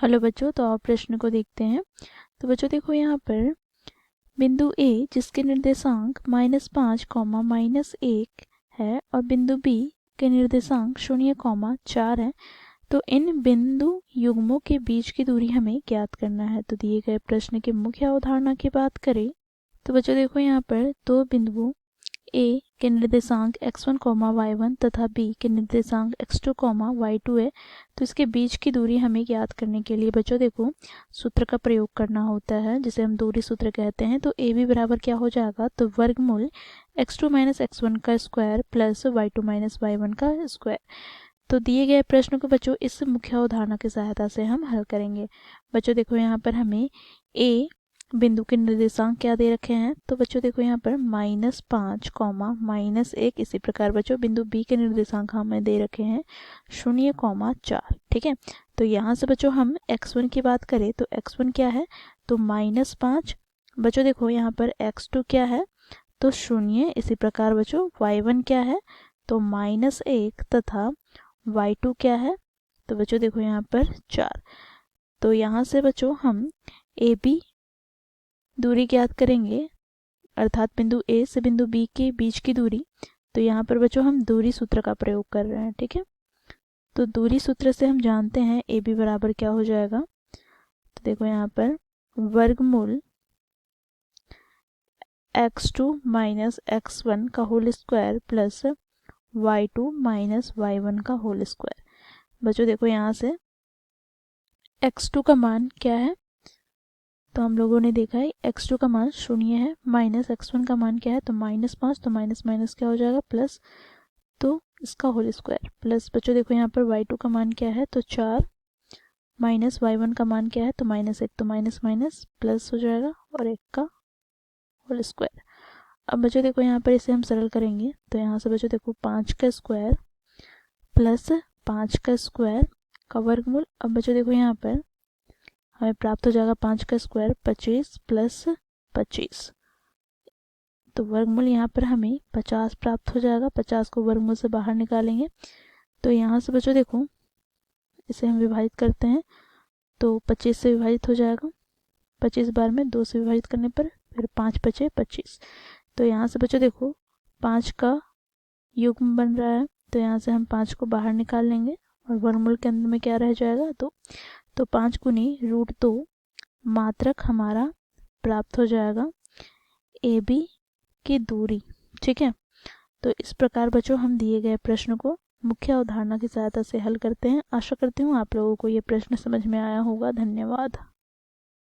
Hello बच्चों, तो आप प्रश्न को देखते हैं। तो बच्चों देखो यहाँ पर बिंदु ए जिसके निर्देशांक -5, -1 है और बिंदु बी के निर्देशांक 0, 4 है। तो इन बिंदु युग्मों के बीच की दूरी हमें ज्ञात करना है। तो दिए गए प्रश्न की मुख्य अवधारणा की बात करें तो बच्चों देखो यहाँ पर दो बिंदुओं ए के निर्देशांक x1, y1 तथा b के निर्देशांक x2, y2 है। तो इसके बीच की दूरी हमें ज्ञात करने के लिए बच्चों देखो सूत्र का प्रयोग करना होता है, जिसे हम दूरी सूत्र कहते हैं। तो ए बी बराबर क्या हो जाएगा, तो वर्गमूल x2 - x1 का स्क्वायर प्लस y2 - y1 का स्क्वायर। तो दिए गए प्रश्न को बच्चों इस मुख्य अवधारणा की सहायता से हम हल करेंगे। बच्चों देखो यहाँ पर हमें ए बिंदु के निर्देशांक क्या दे रखे हैं, तो बच्चों देखो यहाँ पर -5, -1। इसी प्रकार बच्चों बिंदु बी के निर्देशांक हमें दे रखे हैं 0, 4। ठीक है, तो यहाँ से बच्चों हम x1 की बात करें तो x1 क्या है, तो -5। बच्चों देखो यहाँ पर x2 क्या है, तो 0। इसी प्रकार बच्चों y1 क्या है, तो -1 तथा y2 क्या है, तो बच्चों देखो यहाँ पर 4। तो यहाँ से बच्चों हम ए बी दूरी ज्ञात करेंगे, अर्थात बिंदु ए से बिंदु बी के बीच की दूरी। तो यहाँ पर बच्चों हम दूरी सूत्र का प्रयोग कर रहे हैं। ठीक है, तो दूरी सूत्र से हम जानते हैं ए बी बराबर क्या हो जाएगा, तो देखो यहाँ पर वर्गमूल x2 - x1 का whole square plus y2 - y1 का होल स्क्वायर। बच्चों देखो यहाँ से x2 का मान क्या है, तो हम लोगों ने देखा है x2 का मान 0 है, माइनस x1 का मान क्या है, तो -5। तो माइनस माइनस क्या हो जाएगा, प्लस, तो इसका होल स्क्वायर प्लस बच्चों देखो यहाँ पर y2 का मान क्या है, तो 4 माइनस y1 का मान क्या है, तो -1। तो माइनस माइनस प्लस हो जाएगा और 1 का होल स्क्वायर। अब बच्चों देखो यहाँ पर इसे हम सरल करेंगे तो यहाँ से बच्चों देखो 5 का स्क्वायर प्लस 5 का स्क्वायर का वर्गमूल। अब बच्चों देखो यहाँ पर हमें प्राप्त हो जाएगा 5 का स्क्वायर 25 प्लस 25। तो वर्गमूल यहाँ पर हमें 50 प्राप्त हो जाएगा। 50 को वर्गमूल से बाहर निकालेंगे तो यहाँ से बच्चों देखो इसे हम विभाजित करते हैं तो 25 से विभाजित हो जाएगा। 25 बार में 2 से विभाजित करने पर फिर 5 बचे 25। तो यहाँ से बच्चों देखो 5 का युग्म बन रहा है, तो यहाँ से हम 5 को बाहर निकाल लेंगे और वर्गमूल के अंदर में क्या रह जाएगा, तो 5 गुनी √2 मात्रक हमारा प्राप्त हो जाएगा ए बी की दूरी। ठीक है, तो इस प्रकार बच्चों हम दिए गए प्रश्न को मुख्य अवधारणा की सहायता से हल करते हैं। आशा करती हूँ आप लोगों को ये प्रश्न समझ में आया होगा। धन्यवाद।